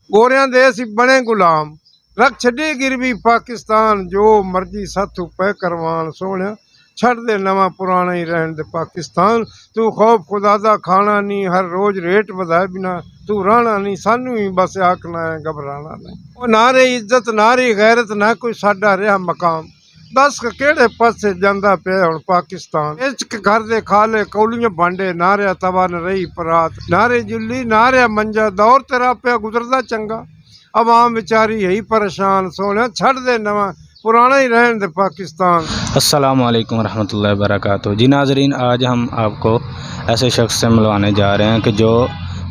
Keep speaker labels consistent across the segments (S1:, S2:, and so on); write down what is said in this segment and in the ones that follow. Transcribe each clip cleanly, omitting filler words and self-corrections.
S1: गोरियां दे असीं बने गुलाम, रख छड्डी गिरवी पाकिस्तान, जो मर्जी साथू पै करवान सोहणिया, छड़ दे नवा पुराना ही रहन दे पाकिस्तान। तू खौफ खुदा दा खाना नहीं, हर रोज रेट वधाए बिना तू रहना नहीं, सानू ही बस आखना है घबराना नहीं। ओ ना रे इज्जत ना रे गैरत, ना कोई साडा रहा मकाम, दस केड़े पासे जांदा पिया हुण पाकिस्तान। इश्क घर दे खाले कौलियां भांडे, ना रहा तवा न रही परात, ना रे जुल्ली ना रहा मंजा, दौर तेरा पिया गुजरदा चंगा, अवाम बेचारी यही परेशान सोहणिया, छड़ दे नवा पुराना ही रहन दे पाकिस्तान।
S2: अस्सलाम वालेकुम रहमतुल्लाहि वबरकातुहू। जी नाज़रीन, आज हम आपको ऐसे शख्स से मिलवाने जा रहे हैं कि जो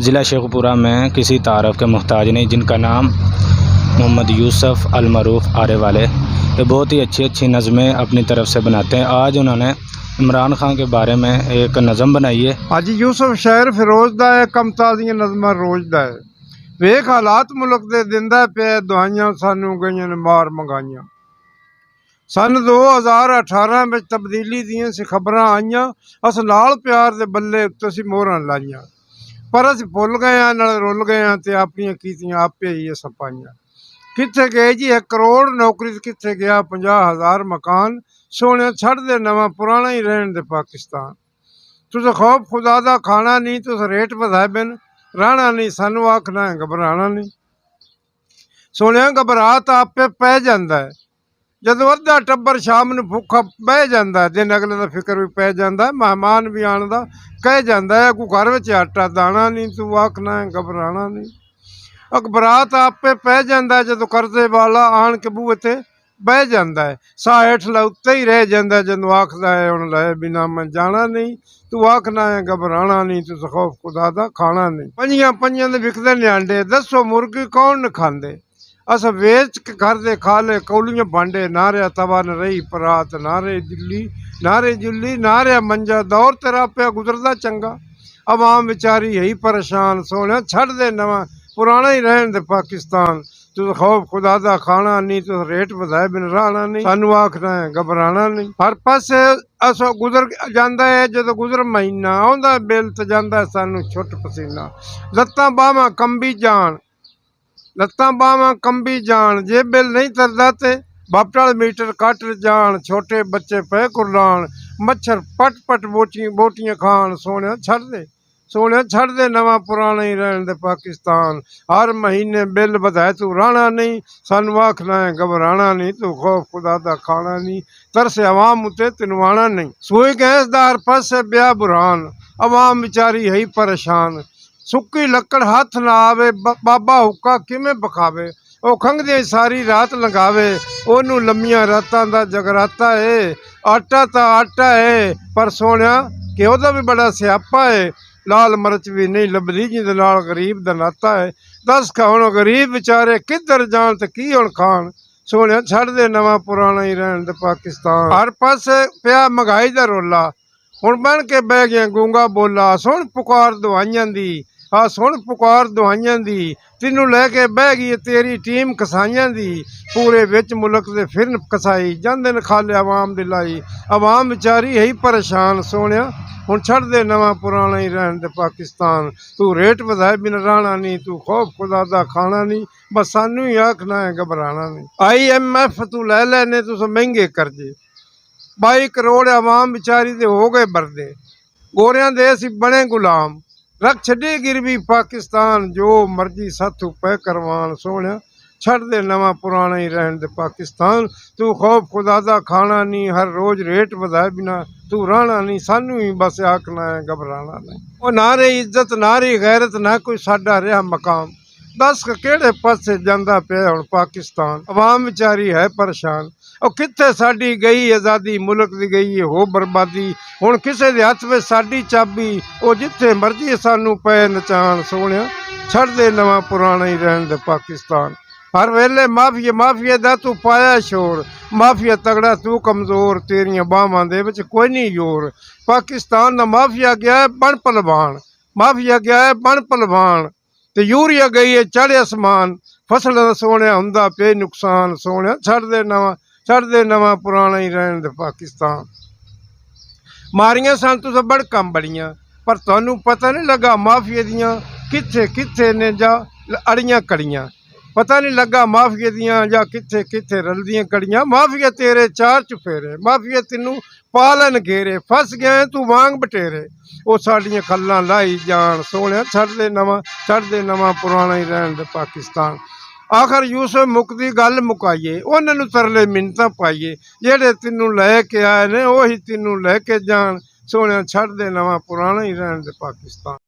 S2: ज़िला शेखपुरा में किसी तारफ़ के मोहताज नहीं, जिनका नाम मोहम्मद यूसुफ अल-मरूफ आरे वाले। ये बहुत ही अच्छी अच्छी नज़में अपनी तरफ से बनाते हैं। आज उन्होंने इमरान खान के बारे में एक नज़म बनाई है।
S1: अज यूसुफ शहर फिरोज दा है, कम ताज़ियां नज़मां रोज दा है, वेख हालात मुल्क दे दिंदा पिया दुआइयां, सानू गईयां ने मार मंगाइयां। सन 2018 में तब्दीली दियां सी खबरां आईयां, अस नाल प्यार दे बल्ले उत्ते सी मोहरां लाइयां, पर अस भुल गए हां नाल रुल गए हां ते अपनियां कीतियां आपे ही अस पाइयां। कित्थे गए जी 1 करोड़ नौकरी, कित्थे गया 50,000 मकान, सोहणिया छड़ दे नवा पुराना ही रहन दे पाकिस्तान। तुस खौफ खुदा दा खाना नहीं, तुस रेट वधाए बिन रहना नहीं, सानू आखना है घबराना नहीं। सोहणिया घबरा तां आपे पै जांदा है, जदों अद्धा टब्बर शाम नूं भुखा बह जांदा है, दिन अगले दा फिक्र भी पै जांदा है, मेहमान भी आण दा कह जांदा है, कोई घर विच आटा दाना नहीं, तू आखना है घबराना नहीं। घबरा तां आपे पै जांदा है, जदों करजे वाला आण के बूहे ते बह जांदा है, साह हेठला उत्ते ही रह जांदा है, जदों आखदा है हुण लै बिना मैं जाना नहीं, तू आखना है घबराना नहीं, तुस खौफ खुदा दा खाना नहीं। पंजियां पंजियां दे विकदे न्यांडे, दसो मुर्गी कौन न खांदे, अस वेच के घर दे खाले कौलियां भांडे, ना रहा तवा न रही परात, ना रे दिल्ली ना रे जुल्ली ना रहा मंजा, दौर तेरा पिया गुजरदा चंगा, अवाम बेचारी यही परेशान सोहणिया, छड़ दे नवा पुराना ही रहन दे पाकिस्तान। तुस खौफ खुदा दा खाना नहीं, तुस रेट वधाए बिन रहना नहीं, सानू आखना है घबराना नहीं। हर पासे अस गुजर जांदा है, जदों गुजर महीना आउंदा बिल ते जांदा है सानू छुट पसीना, लत्तां बाहां कंबी जान, लत्तां बाहां कंबी जान, जे बिल नहीं तरदा ते बापटाल मीटर कट जान, छोटे बच्चे पे कुरलान, मच्छर पट पट बोटियां खान, सोहणिया छड़ दे, सोहणिया छड़ दे नवा पुराना ही रहन दे पाकिस्तान। हर महीने बिल वधाए तू रहना नहीं, सानू आखना है घबराना नहीं, तू खौफ खुदा दा खाना नहीं, तरस अवाम उत्ते तैनू आना नहीं। सूई गैस दा हर पासे ब्याह बुरहान, अवाम बेचारी है परेशान, सुक्की लक्कड़ हथ ना आवे, बाबा हुक्का किमें बखावे, ਉਹ ਖੰਘਦੇ ਸਾਰੀ ਰਾਤ ਲੰਘਾਵੇ, ਉਹਨੂੰ ਲੰਮੀਆਂ ਰਾਤਾਂ ਦਾ ਜਗਰਾਤਾ ਏ, ਆਟਾ ਤਾਂ ਆਟਾ ਏ ਪਰ ਸੋਹਣਿਆ ਕਿ ਉਹਦਾ ਵੀ ਬੜਾ ਸਿਆਪਾ ਏ, ਲਾਲ ਮਿਰਚ ਵੀ ਨਹੀਂ ਲੱਭਦੀ ਜਿਹਦੇ ਨਾਲ ਗਰੀਬ ਦਾ ਨਾਤਾ ਏ। ਦੱਸ ਹੁਣ ਗਰੀਬ ਵਿਚਾਰੇ ਕਿੱਧਰ ਜਾਣ ਤੇ ਕੀ ਹੁਣ ਖਾਣ, ਸੋਹਣਿਆ ਛੱਡ ਦੇ ਨਵਾਂ ਪੁਰਾਣਾ ਹੀ ਰਹਿਣ ਦੇ ਪਾਕਿਸਤਾਨ। ਹਰ ਪਾਸੇ ਪਿਆ ਮਹਿੰਗਾਈ ਦਾ ਰੋਲਾ, ਹੁਣ ਬਣ ਕੇ ਬਹਿ ਗਿਆ ਗੂੰਗਾ ਬੋਲਾ, ਸੁਣ ਪੁਕਾਰ ਦਵਾਈਆਂ ਦੀ, ਆ ਸੁਣ ਪੁਕਾਰ ਦਵਾਈਆਂ ਦੀ, ਤੈਨੂੰ ਲੈ ਕੇ ਬਹਿ ਗਈ ਤੇਰੀ ਟੀਮ ਕਸਾਈਆਂ ਦੀ, ਪੂਰੇ ਵਿੱਚ ਮੁਲਕ ਦੇ ਫਿਰਨ ਕਸਾਈ ਜਾਂਦੇ ਨੇ ਖਾਲੇ ਆਵਾਮ ਦੀ ਲਾਈ, ਆਵਾਮ ਵਿਚਾਰੀ ਹੈ ਪਰੇਸ਼ਾਨ ਸੋਹਣਿਆ, ਹੁਣ ਛੱਡ ਦੇ ਨਵਾਂ ਪੁਰਾਣਾ ਹੀ ਰਹਿਣ ਦੇ ਪਾਕਿਸਤਾਨ। ਤੂੰ ਰੇਟ ਵਧਾਏ ਬਿਨ ਰਹਿਣਾ ਨਹੀਂ, ਤੂੰ ਖੌਫ ਖੁਦਾ ਦਾ ਖਾਣਾ ਨਹੀਂ, ਬਸ ਸਾਨੂੰ ਹੀ ਆਖਣਾ ਹੈ ਘਬਰਾਣਾ ਨਹੀਂ। IMF ਤੂੰ ਲੈ ਲੈਨੇ ਤੁਸੀਂ ਮਹਿੰਗੇ ਕਰਜ਼ੇ, 22 ਕਰੋੜ ਆਵਾਮ ਵਿਚਾਰੀ ਦੇ ਹੋ ਗਏ ਬਰਦੇ, ਗੋਰਿਆਂ ਦੇ ਅਸੀਂ ਬਣੇ ਗੁਲਾਮ, रख छड्डी गिरवी पाकिस्तान, जो मर्जी साथू पै करवान सोहणिया, छड़ दे नवा पुराना ही रहन दे पाकिस्तान। तू खौफ खुदा दा खाना नहीं, हर रोज रेट वधाए बिना तू रहना नहीं, सानू ही बस आखना है घबराना नहीं। ओ ना रे इज्जत ना रे गैरत, ना कोई साडा रहा मकाम, दस केड़े पासे जांदा पिया हुण पाकिस्तान। अवाम बेचारी है परेशान, ਉਹ ਕਿੱਥੇ ਸਾਡੀ ਗਈ ਆਜ਼ਾਦੀ, ਮੁਲਕ ਦੀ ਗਈ ਹੋ ਬਰਬਾਦੀ, ਹੁਣ ਕਿਸੇ ਦੇ ਹੱਥ ਵਿੱਚ ਸਾਡੀ ਚਾਬੀ, ਉਹ ਜਿੱਥੇ ਮਰਜ਼ੀ ਸਾਨੂੰ ਪਏ ਨਚਾਣ ਸੋਹਣਿਆ, ਛੱਡ ਦੇ ਨਵਾਂ ਪੁਰਾਣਾ ਹੀ ਰਹਿਣ ਦੇ ਪਾਕਿਸਤਾਨ। ਹਰ ਵੇਲੇ ਮਾਫੀਆ ਮਾਫੀਆ ਦਾ ਤੂੰ ਪਾਇਆ ਸ਼ੋਰ, ਮਾਫੀਆ ਤਗੜਾ ਤੂੰ ਕਮਜ਼ੋਰ, ਤੇਰੀਆਂ ਬਾਹਾਂ ਦੇ ਵਿੱਚ ਕੋਈ ਨਹੀਂ ਜ਼ੋਰ। ਪਾਕਿਸਤਾਨ ਦਾ ਮਾਫੀਆ ਗਿਆ ਹੈ ਬਣ ਭਲਵਾਨ, ਮਾਫੀਆ ਗਿਆ ਹੈ ਬਣ ਭਲਵਾਨ, ਤੇ ਯੂਰੀਆ ਗਈ ਹੈ ਚੜ੍ਹ ਅਸਮਾਨ, ਫਸਲਾਂ ਦਾ ਸੋਹਣਿਆ ਹੁੰਦਾ ਪਿਆ ਨੁਕਸਾਨ ਸੋਹਣਿਆ, ਛੱਡ ਦੇ ਨਵਾਂ ਪੁਰਾਣਾ ਹੀ ਰਹਿਣ ਦੇ ਪਾਕਿਸਤਾਨ। ਮਾਰੀਆਂ ਸਨ ਤੁਸੀਂ ਬੜਕਾਂ ਬੜੀਆਂ, ਪਰ ਤੁਹਾਨੂੰ ਪਤਾ ਨਹੀਂ ਲੱਗਾ ਮਾਫੀਆ ਦੀਆਂ ਕਿੱਥੇ ਕਿੱਥੇ ਨੇ ਜਾ ਅੜੀਆਂ ਕੜੀਆਂ। ਪਤਾ ਨਹੀਂ ਲੱਗਾ ਮਾਫੀਏ ਦੀਆਂ ਜਾਂ ਕਿੱਥੇ ਕਿੱਥੇ ਰਲਦੀਆਂ ਕੜੀਆਂ। ਮਾਫੀਆ ਤੇਰੇ ਚਾਰ ਚੁਫੇਰੇ, ਮਾਫੀਆ ਤੈਨੂੰ ਪਾਲਨ ਘੇਰੇ, ਫਸ ਗਏ ਤੂੰ ਵਾਂਗ ਬਟੇਰੇ। ਉਹ ਸਾਡੀਆਂ ਖੱਲਾਂ ਲਾਈ ਜਾਣ ਸੋਹਣਿਆ, ਛੱਡਦੇ ਨਵਾਂ ਪੁਰਾਣਾ ਹੀ ਰਹਿਣ ਦੇ ਪਾਕਿਸਤਾਨ। ਆਖਰ ਯੂਸਫ ਮੁੱਕਦੀ ਗੱਲ ਮੁਕਾਈਏ, ਉਹਨਾਂ ਨੂੰ ਤਰਲੇ ਮਿੰਨਤਾਂ ਪਾਈਏ। ਜਿਹੜੇ ਤੈਨੂੰ ਲੈ ਕੇ ਆਏ ਨੇ ਉਹੀ ਤੈਨੂੰ ਲੈ ਕੇ ਜਾਣ ਸੋਹਣਿਆ, ਛੱਡਦੇ ਨਵਾਂ ਪੁਰਾਣਾ ਹੀ ਰਹਿਣ ਦੇ ਪਾਕਿਸਤਾਨ।